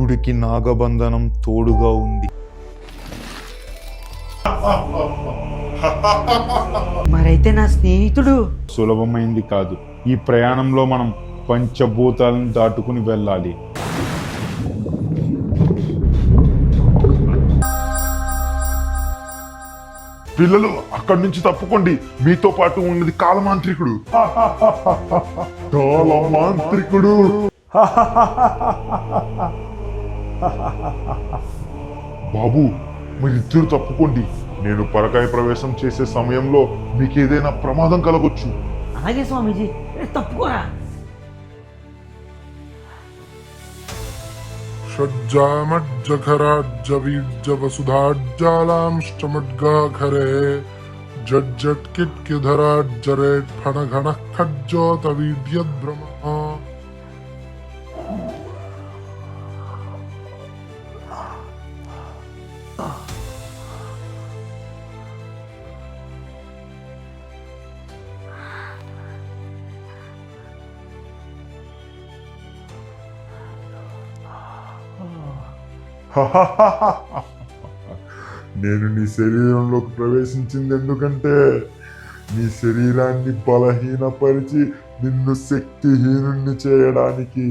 గుడికి నాగబంధనం తోడుగా ఉంది. మరైతే నా స్నేహితుడు సులభమైంది కాదు. ఈ ప్రయాణంలో మనం పంచభూతాలను దాటుకుని వెళ్ళాలి. పిల్లలు అక్కడి నుంచి తప్పుకోండి, మీతో పాటు ఉన్నది కాలమాంత్రికుడు. కాలమాంత్రికుడు. బాబు, మీరిద్దరు తప్పుకోండి. నేను పరకాయ ప్రవేశం చేసే సమయంలో మీకు ఏదైనా ప్రమాదం కలగొచ్చు. అలాగే స్వామీజీ, తప్పుకోరా. షడ్జామజ్జఘరాజ్జవీర్జవసుధాజ్జాలాంష్టమడ్గాఘరే జజ్జట్కిట్కిధరాజ్జరేట్ ఫణఘణః ఖజ్జోతవీర్యద్భ్రమః. నేను నీ శరీరంలోకి ప్రవేశించింది ఎందుకంటే నీ శరీరాన్ని బలహీనపరిచి నిన్ను శక్తిహీనుణ్ణి చేయడానికి.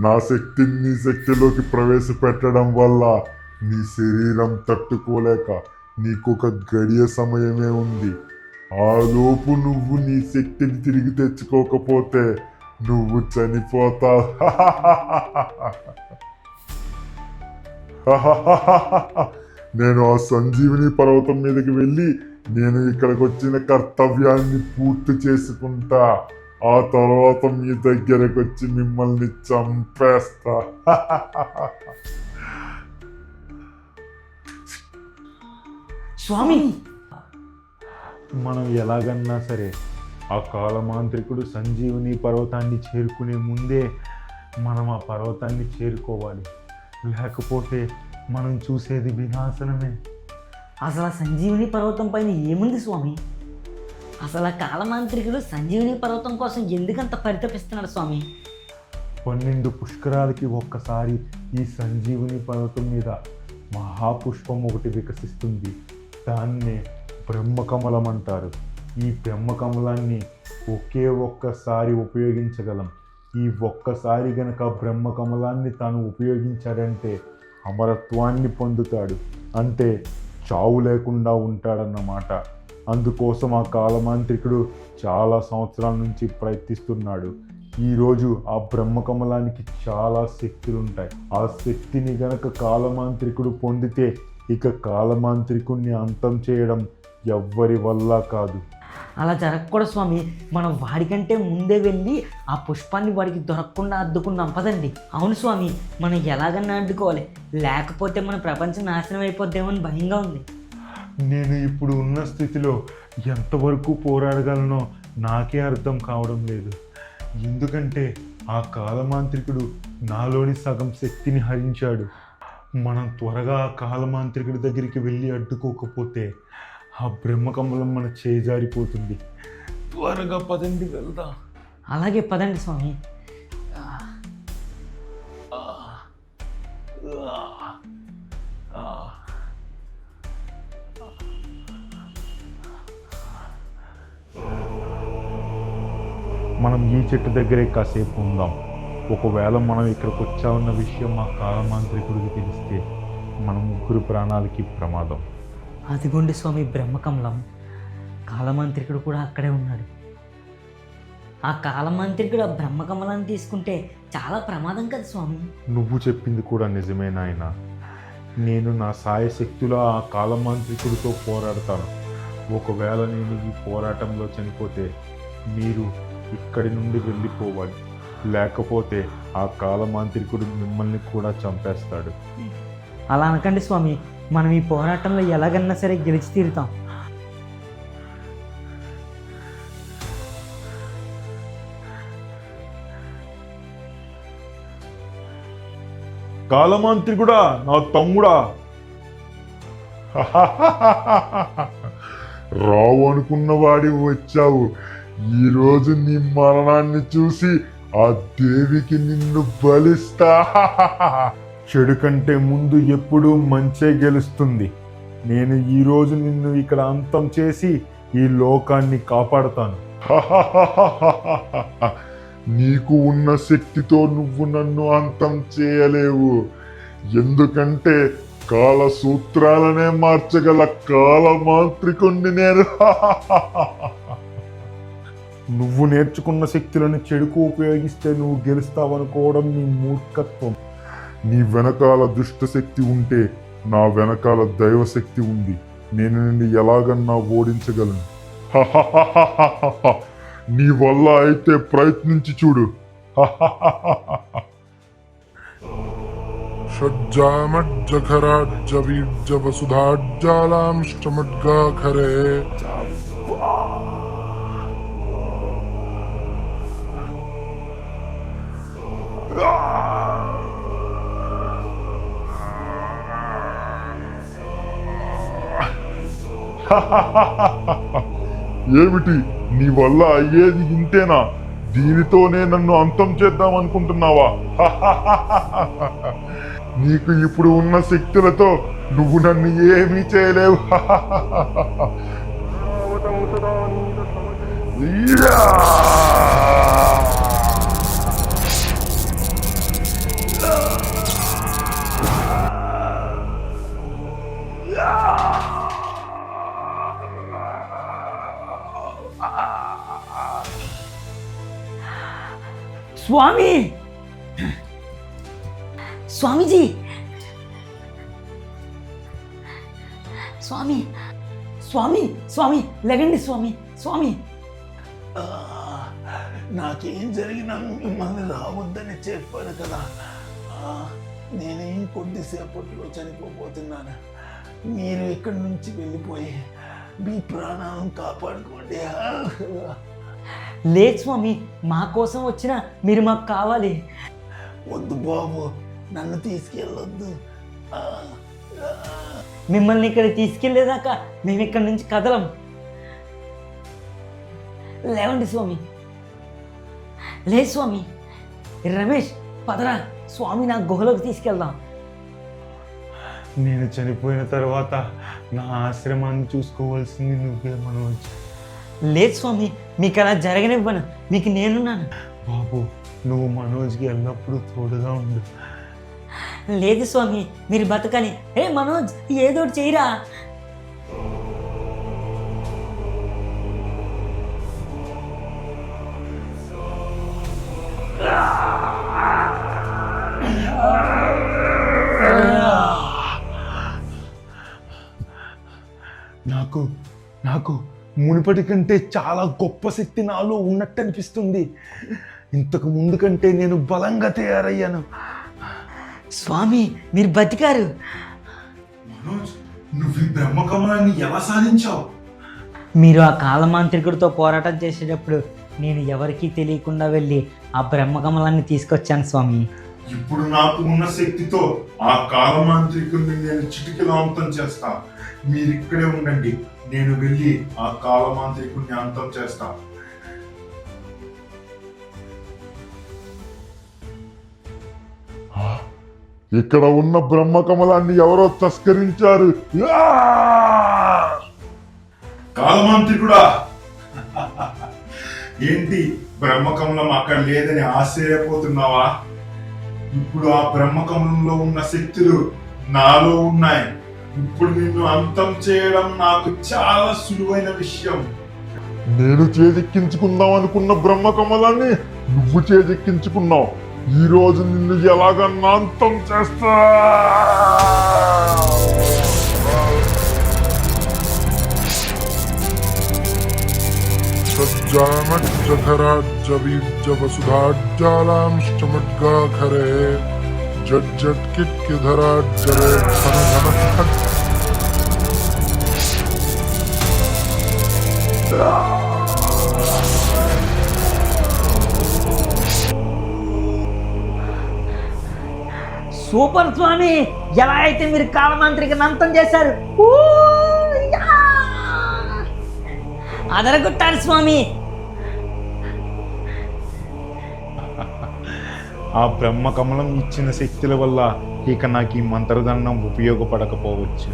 నా శక్తిని నీ శక్తిలోకి ప్రవేశపెట్టడం వల్ల నీ శరీరం తట్టుకోలేక నీకొక గడియ సమయమే ఉంది. ఆ లోపు నువ్వు నీ శక్తిని తిరిగి తెచ్చుకోకపోతే నువ్వు చనిపోతావు. నేను ఆ సంజీవిని పర్వతం మీదకి వెళ్ళి నేను ఇక్కడికి వచ్చిన కర్తవ్యాన్ని పూర్తి చేసుకుంటా. ఆ తర్వాత మీ దగ్గరకు వచ్చి మిమ్మల్ని చంపేస్తా. స్వామి, మనం ఎలాగన్నా సరే ఆ కాలమాంత్రికుడు సంజీవుని పర్వతాన్ని చేరుకునే ముందే మనం ఆ పర్వతాన్ని చేరుకోవాలి. లేకపోతే మనం చూసేది వినాశనమే. అసలు ఆ సంజీవిని పర్వతం పైన ఏముంది స్వామి? అసలు ఆ కాలమాంత్రికుడు సంజీవిని పర్వతం కోసం ఎందుకంత పరితపిస్తున్నాడు స్వామి? 12 పుష్కరాలకి ఒక్కసారి ఈ సంజీవుని పర్వతం మీద మహాపుష్పం ఒకటి వికసిస్తుంది. దాన్నే బ్రహ్మకమలం అంటారు. ఈ బ్రహ్మకమలాన్ని ఒకే ఒక్కసారి ఉపయోగించగలం. ఈ ఒక్కసారి గనక బ్రహ్మకమలాన్ని తాను ఉపయోగించాడంటే అమరత్వాన్ని పొందుతాడు. అంటే చావు లేకుండా ఉంటాడన్నమాట. అందుకోసం ఆ కాలమాంత్రికుడు చాలా సంవత్సరాల నుంచి ప్రయత్నిస్తున్నాడు. ఈరోజు ఆ బ్రహ్మకమలానికి చాలా శక్తులుంటాయి. ఆ శక్తిని గనక కాలమాంత్రికుడు పొందితే ఇక కాలమాంత్రికుడిని అంతం చేయడం ఎవ్వరి వల్ల కాదు. అలా జరగకూడదు స్వామి. మనం వాడికంటే ముందే వెళ్ళి ఆ పుష్పాన్ని వాడికి దొరకకుండా అడ్డుకున్నాం పదండి. అవును స్వామి, మనం ఎలాగన్నా అడ్డుకోవాలి, లేకపోతే మన ప్రపంచం నాశనం అయిపోద్దేమో అని భయంగా ఉంది. నేను ఇప్పుడు ఉన్న స్థితిలో ఎంతవరకు పోరాడగలనో నాకే అర్థం కావడం లేదు. ఎందుకంటే ఆ కాలమాంత్రికుడు నాలోని సగం శక్తిని హరించాడు. మనం త్వరగా ఆ కాలమాంత్రికుడి దగ్గరికి వెళ్ళి అడ్డుకోకపోతే ఆ బ్రహ్మకమలం మన చేజారిపోతుంది. త్వరగా పదండి, వెళ్దాం. అలాగే పదండి స్వామి. మనం ఈ చెట్టు దగ్గరే కాసేపు ఉందాం. ఒకవేళ మనం ఇక్కడికి వచ్చామన్న విషయం ఆ కాలమాంత్రికుడికి తెలిస్తే మన ముగ్గురు ప్రాణాలకి ప్రమాదం. అదిగోండి స్వామి బ్రహ్మకమలం. కాలమాంత్రికుడు కూడా అక్కడే ఉన్నాడు. ఆ కాలమాంత్రికుడు ఆ బ్రహ్మకమలాన్ని తీసుకుంటే చాలా ప్రమాదం కదా స్వామి. నువ్వు చెప్పింది కూడా నిజమే నాయన. నేను నా సాయశక్తిలో ఆ కాలమాంత్రికుడితో పోరాడతాను. ఒకవేళ నేను ఈ పోరాటంలో చనిపోతే మీరు ఇక్కడి నుండి వెళ్ళిపోవాలి. లేకపోతే ఆ కాలమాంత్రికుడు మిమ్మల్ని కూడా చంపేస్తాడు. అలా అనకండి స్వామి, మనం ఈ పోరాటంలో ఎలాగన్నా సరే గెలిచి తీరుతాం. కాలమాంత్రికుడా, నా తమ్ముడా. రావు అనుకున్న వాడి వచ్చావు. ఈరోజు నీ మరణాన్ని చూసి ఆ దేవికి నిన్ను బలిస్తా. చెడు కంటే ముందు ఎప్పుడూ మంచే గెలుస్తుంది. నేను ఈరోజు నిన్ను ఇక్కడ అంతం చేసి ఈ లోకాన్ని కాపాడుతాను. నీకు ఉన్న శక్తితో నువ్వు నన్ను అంతం చేయలేవు. ఎందుకంటే కాల సూత్రాలనే మార్చగల కాలమాంత్రికుణ్ణి నేను. నువ్వు నేర్చుకున్న శక్తులను చెడుకు ఉపయోగిస్తే నువ్వు గెలుస్తావనుకోవడం నీ మూర్ఖత్వం. నీ వెనకాల దుష్ట శక్తి ఉంటే నా వెనకాల దైవశక్తి ఉంది. నేను నిన్ను ఎలాగన్నా ఓడించగలను. నీ వల్ల అయితే ప్రయత్నించి చూడు. షడ్జామజ్జఘరాజ్జవీర్జవసుధాజ్జాలాంశ్చమడ్గాఖరే ఏమిటి నీ వల్ల అయ్యేది ఇంతేనా? దీనితోనే నన్ను అంతం చేద్దాం అనుకుంటున్నావా? నీకు ఇప్పుడు ఉన్న శక్తులతో నువ్వు నన్ను ఏమీ చేయలేవు. స్వామి, స్వామీజీ, స్వామి, స్వామి, స్వామి, లెగండి స్వామి, స్వామి. నాకేం జరిగినా మిమ్మల్ని రావద్దని చెప్పాను కదా. నేను ఇంకొద్దిసేపట్లో చనిపోతున్నాను. మీరు ఇక్కడి నుంచి వెళ్ళిపోయి మీ ప్రాణాలను కాపాడుకోండి. లేదు స్వామి, మా కోసం వచ్చిన మీరు మాకు కావాలి. వద్దు బాబు, నన్ను తీసుకెళ్ళొద్దు. మిమ్మల్ని ఇక్కడ తీసుకెళ్లేదాకా మేము ఇక్కడి నుంచి కదలం. లేవండి స్వామి. లేదు స్వామి. రమేష్, పదరా, స్వామి నా గుహలోకి తీసుకెళ్దాం. నేను చనిపోయిన తర్వాత నా ఆశ్రమాన్ని చూసుకోవాల్సింది నువ్వే మనోజ్. లేదు స్వామి, మీకు అలా జరగనివ్వను. మీకు నేనున్నాను. బాబు, నువ్వు మనోజ్కి ఎల్లప్పుడూ తోడుగా ఉండు. లేదు స్వామి, మీరు బతకాలి. ఏ మనోజ్, ఏదో ఒకటి చేయరా. నాకు మునుపటి కంటే చాలా గొప్ప శక్తి నాలో ఉన్నట్టు అనిపిస్తుంది. ఇంతకు ముందు కంటే నేను బలంగా తయారయ్యాను. స్వామి, మీరు బతికారు. మనోజ్, నువ్వు ఈ బ్రహ్మకమలాన్ని ఎలా సాధించావు? మీరు ఆ కాలమాంత్రికుడితో పోరాటం చేసేటప్పుడు నేను ఎవరికీ తెలియకుండా వెళ్ళి ఆ బ్రహ్మకమలాన్ని తీసుకొచ్చాను స్వామి. ఇప్పుడు నాకు ఉన్న శక్తితో ఆ కాలమాంత్రికుడిని నేను చిటికలో అంతం చేస్తా. మీరిక్కడే ఉండండి, నేను వెళ్ళి ఆ కాలమాంత్రికుడిని అంతం చేస్తా. ఇక్కడ ఉన్న బ్రహ్మకమలాన్ని ఎవరో తస్కరించారు. కాలమాంత్రికుడా, ఏంటి బ్రహ్మకమలం అక్కడ లేదని ఆశ్చర్యపోతున్నావా? ఇప్పుడు ఆ బ్రహ్మకమలంలో ఉన్న శక్తులు నాలో ఉన్నాయి. ఇప్పుడు నిన్ను అంతం చేయడం నాకు చాలా సులువైన విషయం. నేను చేజెక్కించుకుందాం అనుకున్న బ్రహ్మకమలాన్ని నువ్వు చేజెక్కించుకున్నావు. ఈ రోజు నిన్ను ఎలాగన్నా అంతం చేస్తా. షడ్జామజ్జఘరాజ్జవీర్జవసుధాజ్జాలాంశ్చమడ్గాఖరే జడ్జట్కిట్కిధరాజ్జరే ఘనఘనః సూపర్ స్వామి, ఎలా అయితే మీరు కాలమాంత్రికని అంతం చేశారు. ఊ, యా! అదరగొట్టారు స్వామి. ఆ బ్రహ్మకమలం ఇచ్చిన శక్తుల వల్ల ఇక నాకు ఈ మంత్రదండం ఉపయోగపడకపోవచ్చు.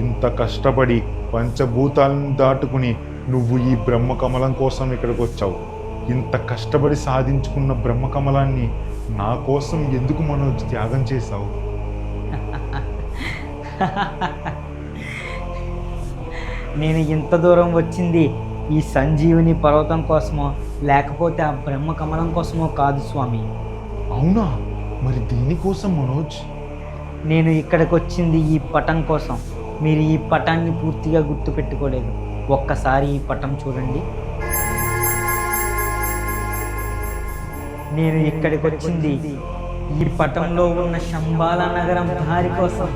ఇంత కష్టపడి పంచభూతాలను దాటుకుని నువ్వు ఈ బ్రహ్మకమలం కోసం ఇక్కడికి వచ్చావు. ఇంత కష్టపడి సాధించుకున్న బ్రహ్మకమలాన్ని నా కోసం ఎందుకు మనోజ్ త్యాగం చేశావు? నేను ఇంత దూరం వచ్చింది ఈ సంజీవిని పర్వతం కోసమో లేకపోతే ఆ బ్రహ్మకమలం కోసమో కాదు స్వామి. అవునా? మరి దేనికోసం మనోజ్? నేను ఇక్కడికి వచ్చింది ఈ పటం కోసం. మీరు ఈ పటాన్ని పూర్తిగా గుర్తుపెట్టుకోలేదు. ఒక్కసారి ఈ పటం చూడండి. నేను ఇక్కడికి వచ్చింది ఈ పటంలో ఉన్న శంబాల నగరం దారి కోసం.